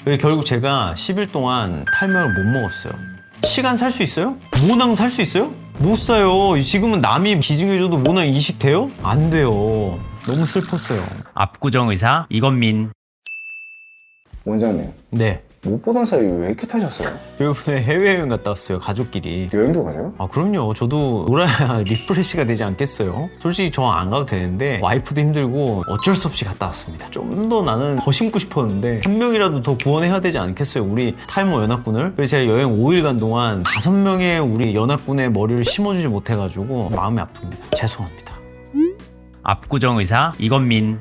결국 제가 10일 동안 탈모약을 못 먹었어요. 시간 살 수 있어요? 모낭 살 수 있어요? 못 사요. 지금은 남이 기증해줘도 모낭 이식돼요? 안 돼요. 너무 슬펐어요. 압구정 의사 이건민. 원장님, 네. 못 보던 사이 왜 이렇게 타셨어요? 이번에 해외여행 갔다 왔어요. 가족끼리. 여행도 가세요? 아 그럼요. 저도 놀아야 리프레시가 되지 않겠어요? 솔직히 저 안 가도 되는데 와이프도 힘들고 어쩔 수 없이 갔다 왔습니다. 좀 더 나는 더 심고 싶었는데 한 명이라도 더 구원해야 되지 않겠어요? 우리 탈모 연합군을. 그래서 제가 여행 5일 간 동안 5명의 우리 연합군의 머리를 심어주지 못해가지고 마음이 아픕니다. 죄송합니다. 압구정 의사 이건민.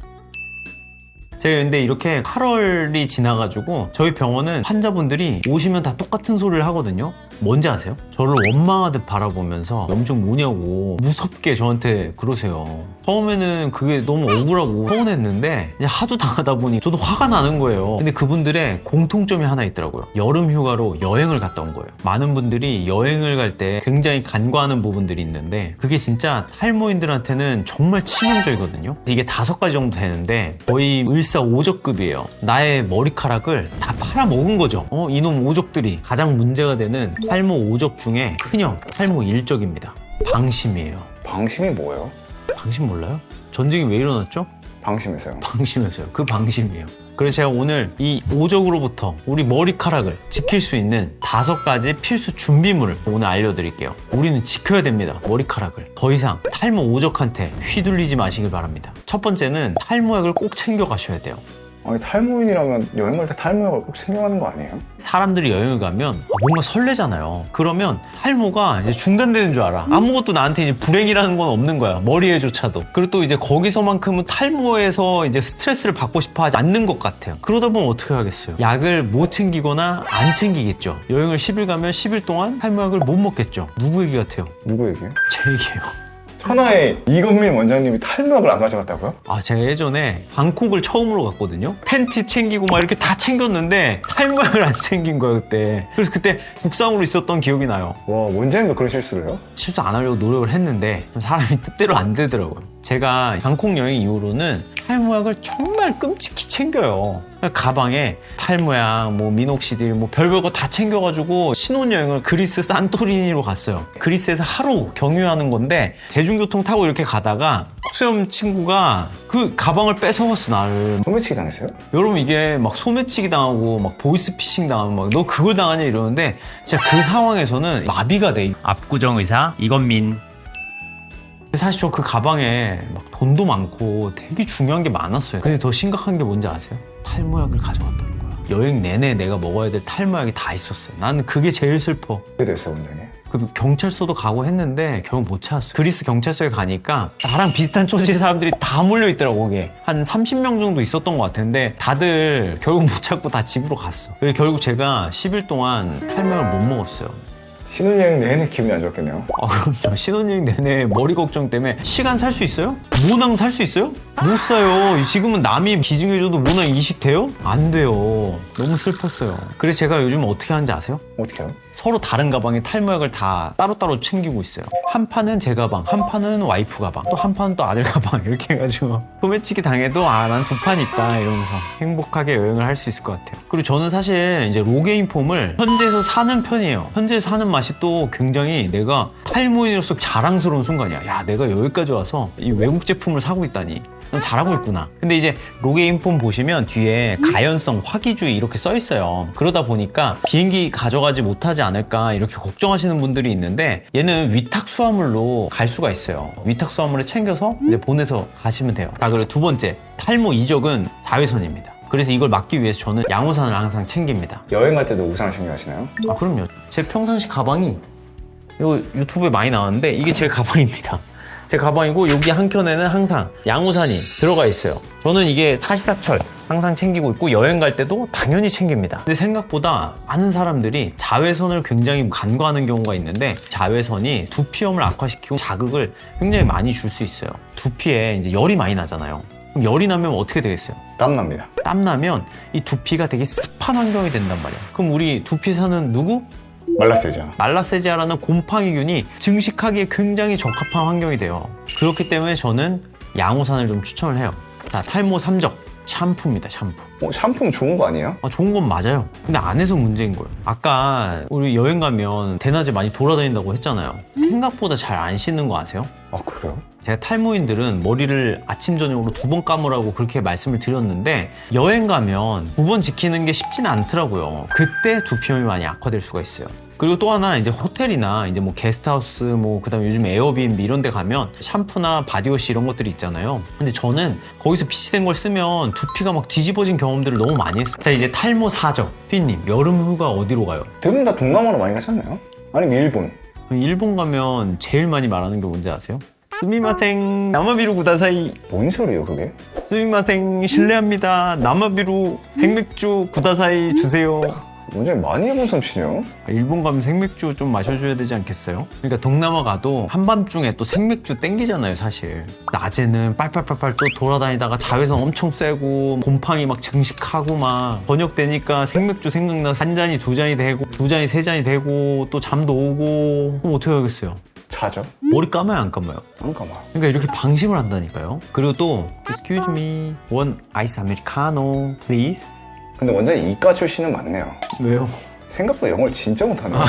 제가 근데 이렇게 8월이 지나가지고 저희 병원은 환자분들이 오시면 다 똑같은 소리를 하거든요. 뭔지 아세요? 저를 원망하듯 바라보면서 염증 뭐냐고 무섭게 저한테 그러세요. 처음에는 그게 너무 억울하고 서운했는데 이제 하도 당하다 보니 저도 화가 나는 거예요. 근데 그분들의 공통점이 하나 있더라고요. 여름 휴가로 여행을 갔다 온 거예요. 많은 분들이 여행을 갈 때 굉장히 간과하는 부분들이 있는데 그게 진짜 탈모인들한테는 정말 치명적이거든요. 이게 5가지 정도 되는데 거의 일사오적급이에요. 나의 머리카락을 다 팔아먹은 거죠. 이놈 오적들이. 가장 문제가 되는 탈모 오적 중에 큰형 탈모 일적입니다. 방심이에요. 방심이 뭐예요? 방심 몰라요? 전쟁이 왜 일어났죠? 방심했어요. 방심했어요. 그 방심이에요. 그래서 제가 오늘 이 오적으로부터 우리 머리카락을 지킬 수 있는 5가지 필수 준비물을 오늘 알려드릴게요. 우리는 지켜야 됩니다. 머리카락을. 더 이상 탈모 오적한테 휘둘리지 마시길 바랍니다. 첫 번째는 탈모약을 꼭 챙겨 가셔야 돼요. 아니 탈모인이라면 여행 갈 때 탈모약을 꼭 챙겨가는 거 아니에요? 사람들이 여행을 가면 뭔가 설레잖아요. 그러면 탈모가 이제 중단되는 줄 알아. 아무것도 나한테 이제 불행이라는 건 없는 거야. 머리에조차도. 그리고 또 이제 거기서만큼은 탈모에서 이제 스트레스를 받고 싶어 하지 않는 것 같아요. 그러다 보면 어떻게 하겠어요? 약을 못 챙기거나 안 챙기겠죠. 여행을 10일 가면 10일 동안 탈모약을 못 먹겠죠. 누구 얘기 같아요? 누구 얘기예요? 제 얘기예요. 천하의 이건민 원장님이 탈모약을 안 가져갔다고요? 아 제가 예전에 방콕을 처음으로 갔거든요. 팬티 챙기고 막 이렇게 다 챙겼는데 탈모약을 안 챙긴 거예요 그때. 그래서 그때 국상으로 있었던 기억이 나요. 와 원장님도 그런 실수를 해요? 실수 안 하려고 노력을 했는데 사람이 뜻대로 안 되더라고요. 제가 방콕 여행 이후로는 탈모약을 정말 끔찍히 챙겨요. 가방에 탈모약, 뭐 미녹시딜, 뭐 별별 거 다 챙겨가지고 신혼여행을 그리스 산토리니로 갔어요. 그리스에서 하루 경유하는 건데 대중교통 타고 이렇게 가다가 수염 친구가 그 가방을 뺏어갔어 나를. 소매치기 당했어요? 여러분 이게 막 소매치기 당하고 막 보이스피싱 당하면 막 너 그걸 당하냐 이러는데 진짜 그 상황에서는 마비가 돼. 압구정 의사 이건민. 사실 저 그 가방에 막 돈도 많고 되게 중요한 게 많았어요. 근데 더 심각한 게 뭔지 아세요? 탈모약을 가져갔다는 거야. 여행 내내 내가 먹어야 될 탈모약이 다 있었어요. 나는 그게 제일 슬퍼. 어떻게 됐어요 원장님? 그 경찰서도 가고 했는데 결국 못 찾았어요. 그리스 경찰서에 가니까 나랑 비슷한 처지의 사람들이 다 몰려 있더라고. 거기에 한 30명 정도 있었던 것 같은데 다들 결국 못 찾고 다 집으로 갔어. 그래서 결국 제가 10일 동안 탈모약을 못 먹었어요. 신혼여행 내내 기분이 안 좋았겠네요. 아 그럼요. 신혼여행 내내 머리 걱정 때문에 시간 살 수 있어요? 모낭 살 수 있어요? 못 사요. 지금은 남이 기증해줘도 모낭 이식돼요? 안 돼요. 너무 슬펐어요. 그래서 제가 요즘 어떻게 하는지 아세요? 어떻게 해요? 서로 다른 가방에 탈모약을 다 따로따로 챙기고 있어요. 한 판은 제 가방, 한 판은 와이프 가방, 또 한 판은 또 아들 가방 이렇게 해가지고 소매치기 당해도 아 난 2판 있다 이러면서 행복하게 여행을 할 수 있을 것 같아요. 그리고 저는 사실 이제 로게인 폼을 현지에서 사는 편이에요. 현지에서 사는 맛이 또 굉장히 내가 탈모인으로서 자랑스러운 순간이야. 야 내가 여기까지 와서 이 외국 제품을 사고 있다니. 난 잘하고 있구나. 근데 이제 로게인 폼 보시면 뒤에 가연성, 화기주의 이렇게 써 있어요. 그러다 보니까 비행기 가져가지 못하지 않을까 이렇게 걱정하시는 분들이 있는데 얘는 위탁 수화물로 갈 수가 있어요. 위탁 수화물에 챙겨서 이제 보내서 가시면 돼요. 자, 그리고 두 번째, 탈모 이적은 자외선입니다. 그래서 이걸 막기 위해서 저는 양우산을 항상 챙깁니다. 여행 갈 때도 우산을 챙겨가시나요? 아 그럼요. 제 평상시 가방이 이거 유튜브에 많이 나왔는데 이게 제 가방입니다. 제 가방이고 여기 한켠에는 항상 양우산이 들어가 있어요. 저는 이게 사시사철 항상 챙기고 있고 여행 갈 때도 당연히 챙깁니다. 근데 생각보다 많은 사람들이 자외선을 굉장히 간과하는 경우가 있는데 자외선이 두피염을 악화시키고 자극을 굉장히 많이 줄 수 있어요. 두피에 이제 열이 많이 나잖아요. 그럼 열이 나면 어떻게 되겠어요? 땀납니다. 땀 나면 이 두피가 되게 습한 환경이 된단 말이야. 그럼 우리 두피 사는 누구? 말라세자. 말라세지아라는 곰팡이균이 증식하기에 굉장히 적합한 환경이 돼요. 그렇기 때문에 저는 양우산을 좀 추천을 해요. 자, 탈모 3적. 샴푸입니다, 샴푸. 샴푸는 좋은 거 아니에요? 좋은 건 맞아요. 근데 안에서 문제인 거예요. 아까 우리 여행 가면 대낮에 많이 돌아다닌다고 했잖아요. 생각보다 잘 안 씻는 거 아세요? 아 그래요? 제가 탈모인들은 머리를 아침 저녁으로 2번 감으라고 그렇게 말씀을 드렸는데 여행 가면 2번 지키는 게 쉽지는 않더라고요. 그때 두피염이 많이 악화될 수가 있어요. 그리고 또 하나 이제 호텔이나 이제 뭐 게스트하우스 뭐 그다음에 요즘 에어비앤비 이런 데 가면 샴푸나 바디워시 이런 것들이 있잖아요. 근데 저는 거기서 PC된 걸 쓰면 두피가 막 뒤집어진 경험들을 너무 많이 했어요. 자, 이제 탈모 사정. 피디님, 여름 휴가 어디로 가요? 대부분 다 동남아로 많이 가지 않나요? 아니면 일본. 일본 가면 제일 많이 말하는 게 뭔지 아세요? 스미마생 나마비루 구다사이. 뭔 소리예요 그게? 스미마생 실례합니다. 나마비루 생맥주 구다사이 주세요. 원장님 많이 해본 솜씨네요? 일본 가면 생맥주 좀 마셔줘야 되지 않겠어요? 그러니까 동남아 가도 한밤중에 또 생맥주 땡기잖아요, 사실. 낮에는 빨빨빨빨 또 돌아다니다가 자외선 엄청 쐬고 곰팡이 막 증식하고 막 저녁 되니까 생맥주 생각나서 한 잔이 두 잔이 되고 두 잔이 세 잔이 되고 또 잠도 오고 그럼 어떻게 하겠어요? 자죠? 머리 감아요, 안 감아요? 안 감아. 그러니까 이렇게 방심을 한다니까요. 그리고 또 Excuse me, one ice americano, please. 근데 원장님 이과 출신은 맞네요. 왜요? 생각보다 영어를 진짜 못하네요.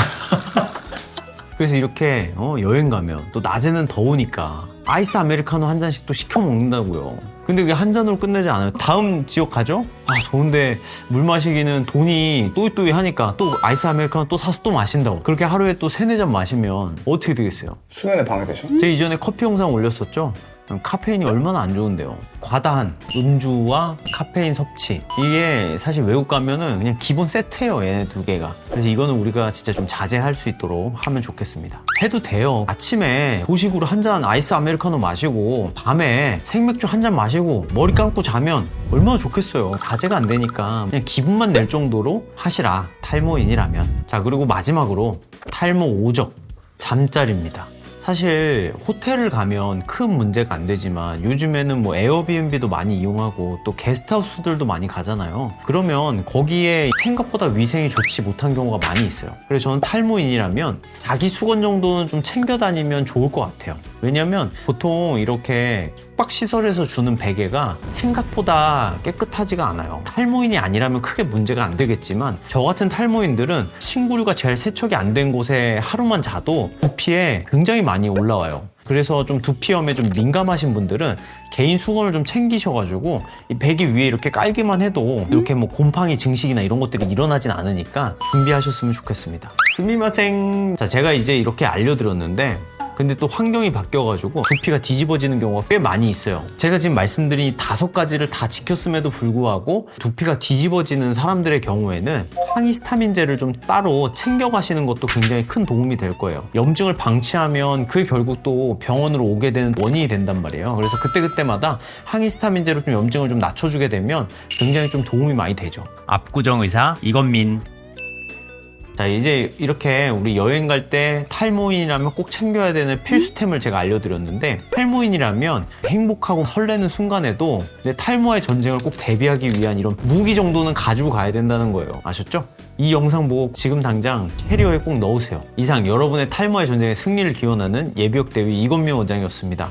그래서 이렇게 여행 가면 또 낮에는 더우니까 아이스 아메리카노 한 잔씩 또 시켜 먹는다고요. 근데 그게 한 잔으로 끝내지 않아요. 다음 지역 가죠? 더운데 물 마시기는 돈이 또이또이 하니까 또 아이스 아메리카노 또 사서 또 마신다고. 그렇게 하루에 또 3-4잔 마시면 어떻게 되겠어요? 수면에 방해되죠? 제가 이전에 커피 영상 올렸었죠? 카페인이 얼마나 안 좋은데요. 과다한 음주와 카페인 섭취, 이게 사실 외국 가면은 그냥 기본 세트예요, 얘네 두 개가. 그래서 이거는 우리가 진짜 좀 자제할 수 있도록 하면 좋겠습니다. 해도 돼요. 아침에 도식으로 한 잔 아이스 아메리카노 마시고 밤에 생맥주 한 잔 마시고 머리 감고 자면 얼마나 좋겠어요. 자제가 안 되니까 그냥 기분만 낼 정도로 하시라, 탈모인이라면. 자, 그리고 마지막으로 탈모 오적, 잠자리입니다. 사실 호텔을 가면 큰 문제가 안 되지만 요즘에는 뭐 에어비앤비도 많이 이용하고 또 게스트하우스들도 많이 가잖아요. 그러면 거기에 생각보다 위생이 좋지 못한 경우가 많이 있어요. 그래서 저는 탈모인이라면 자기 수건 정도는 좀 챙겨 다니면 좋을 것 같아요. 왜냐면 보통 이렇게 숙박시설에서 주는 베개가 생각보다 깨끗하지가 않아요. 탈모인이 아니라면 크게 문제가 안 되겠지만 저 같은 탈모인들은 신구류가 제일 세척이 안 된 곳에 하루만 자도 두피에 굉장히 많이 올라와요. 그래서 좀 두피염에 좀 민감하신 분들은 개인 수건을 좀 챙기셔가지고 이 베개 위에 이렇게 깔기만 해도 이렇게 뭐 곰팡이 증식이나 이런 것들이 일어나진 않으니까 준비하셨으면 좋겠습니다. 스미마생. 자, 제가 이제 이렇게 알려드렸는데 근데 또 환경이 바뀌어가지고 두피가 뒤집어지는 경우가 꽤 많이 있어요. 제가 지금 말씀드린 5가지를 다 지켰음에도 불구하고 두피가 뒤집어지는 사람들의 경우에는 항히스타민제를 좀 따로 챙겨가시는 것도 굉장히 큰 도움이 될 거예요. 염증을 방치하면 그게 결국 또 병원으로 오게 되는 원인이 된단 말이에요. 그래서 그때그때마다 항히스타민제로 좀 염증을 좀 낮춰주게 되면 굉장히 좀 도움이 많이 되죠. 압구정 의사 이건민. 자, 이제 이렇게 우리 여행 갈 때 탈모인이라면 꼭 챙겨야 되는 필수템을 제가 알려드렸는데, 탈모인이라면 행복하고 설레는 순간에도 내 탈모의 전쟁을 꼭 대비하기 위한 이런 무기 정도는 가지고 가야 된다는 거예요. 아셨죠? 이 영상 보고 지금 당장 캐리어에 꼭 넣으세요. 이상 여러분의 탈모의 전쟁의 승리를 기원하는 예비역 대위 이건민 원장이었습니다.